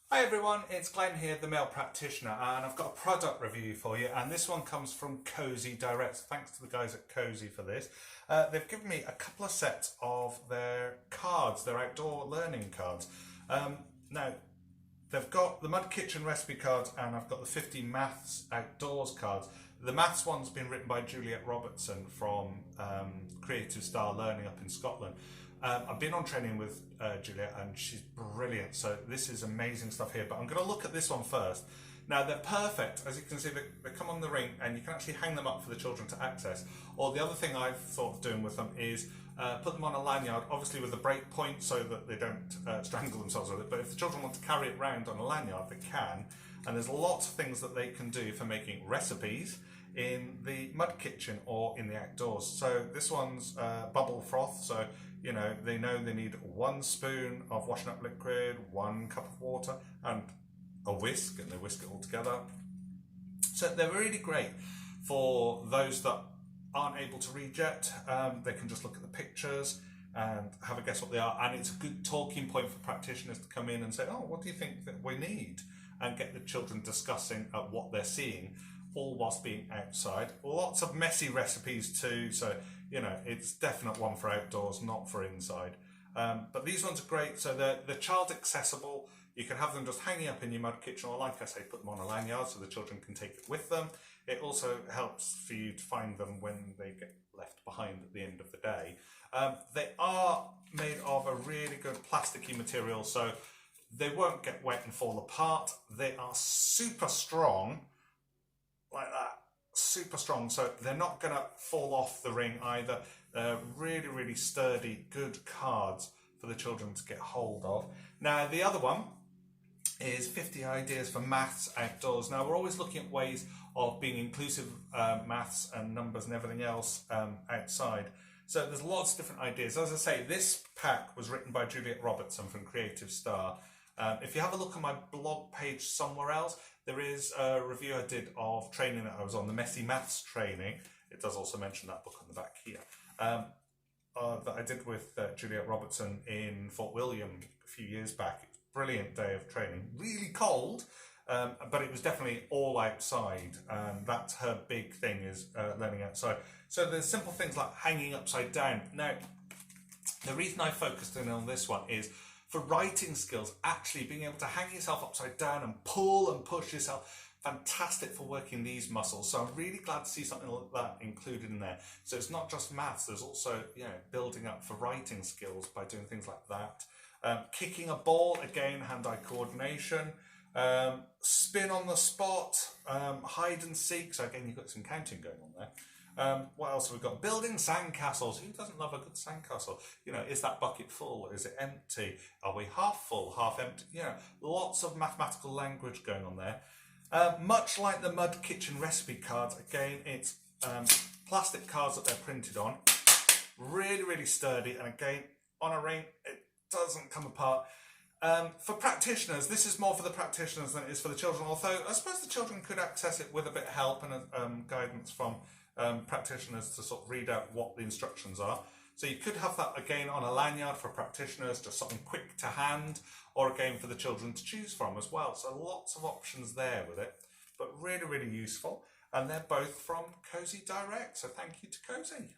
Hi everyone, it's Glenn here, the Male Practitioner, and I've got a product review for you, and this one comes from Cosy Direct. Thanks to the guys at Cosy for this. They've given me a couple of sets of their cards, their outdoor learning cards. Now, they've got the Mud Kitchen recipe cards, and I've got the 50 Maths outdoors cards. The Maths one's been written by Juliet Robertson from Creative Style Learning up in Scotland. I've been on training with Juliet and she's brilliant, so this is amazing stuff here, but I'm going to look at this one first. Now they're perfect, as you can see they come on the ring and you can actually hang them up for the children to access. Or the other thing I've thought of doing with them is put them on a lanyard, obviously with a break point so that they don't strangle themselves with it, but if the children want to carry it around on a lanyard they can, and there's lots of things that they can do for making recipes in the mud kitchen or in the outdoors. So this one's bubble froth, so you know they need 1 spoon of washing up liquid, 1 cup of water and a whisk, and they whisk it all together. So they're really great for those that aren't able to read yet. They can just look at the pictures and have a guess what they are, and it's a good talking point for practitioners to come in and say, oh, what do you think that we need, and get the children discussing what they're seeing, all whilst being outside. Lots of messy recipes too, so you know it's definite one for outdoors, not for inside. But these ones are great, so they're child accessible. You can have them just hanging up in your mud kitchen, or like I say, put them on a lanyard so the children can take it with them. It also helps for you to find them when they get left behind at the end of the day. They are made of a really good plasticky material, so they won't get wet and fall apart. They are super strong, like that, super strong, so they're not going to fall off the ring either. They're really, really sturdy, good cards for the children to get hold of. Now, the other one is 50 ideas for maths outdoors. Now, we're always looking at ways of being inclusive maths and numbers and everything else outside. So there's lots of different ideas. As I say, this pack was written by Juliet Robertson from Creative Star. If you have a look on my blog page somewhere else, there is a review I did of training that I was on, the Messy Maths training. It does also mention that book on the back here. That I did with Juliet Robertson in Fort William a few years back. It was a brilliant day of training. Really cold, but it was definitely all outside. That's her big thing, is learning outside. So there's simple things like hanging upside down. Now, the reason I focused in on this one is for writing skills, actually being able to hang yourself upside down and pull and push yourself. Fantastic for working these muscles. So I'm really glad to see something like that included in there. So it's not just maths, there's also, you know, building up for writing skills by doing things like that. Kicking a ball, again, hand-eye coordination. Spin on the spot, hide and seek. So again, you've got some counting going on there. What else have we got? Building sandcastles. Who doesn't love a good sandcastle? You know, is that bucket full? Is it empty? Are we half full, half empty? You know, lots of mathematical language going on there. Much like the Mud Kitchen recipe cards, again, it's plastic cards that they're printed on. Really, really sturdy, and again, on a ring, it doesn't come apart. For practitioners, this is more for the practitioners than it is for the children, although I suppose the children could access it with a bit of help and guidance from practitioners to sort of read out what the instructions are. So you could have that again on a lanyard for practitioners, just something quick to hand, or again for the children to choose from as well. So lots of options there with it, but really, really useful. And they're both from Cosy Direct, so thank you to Cosy.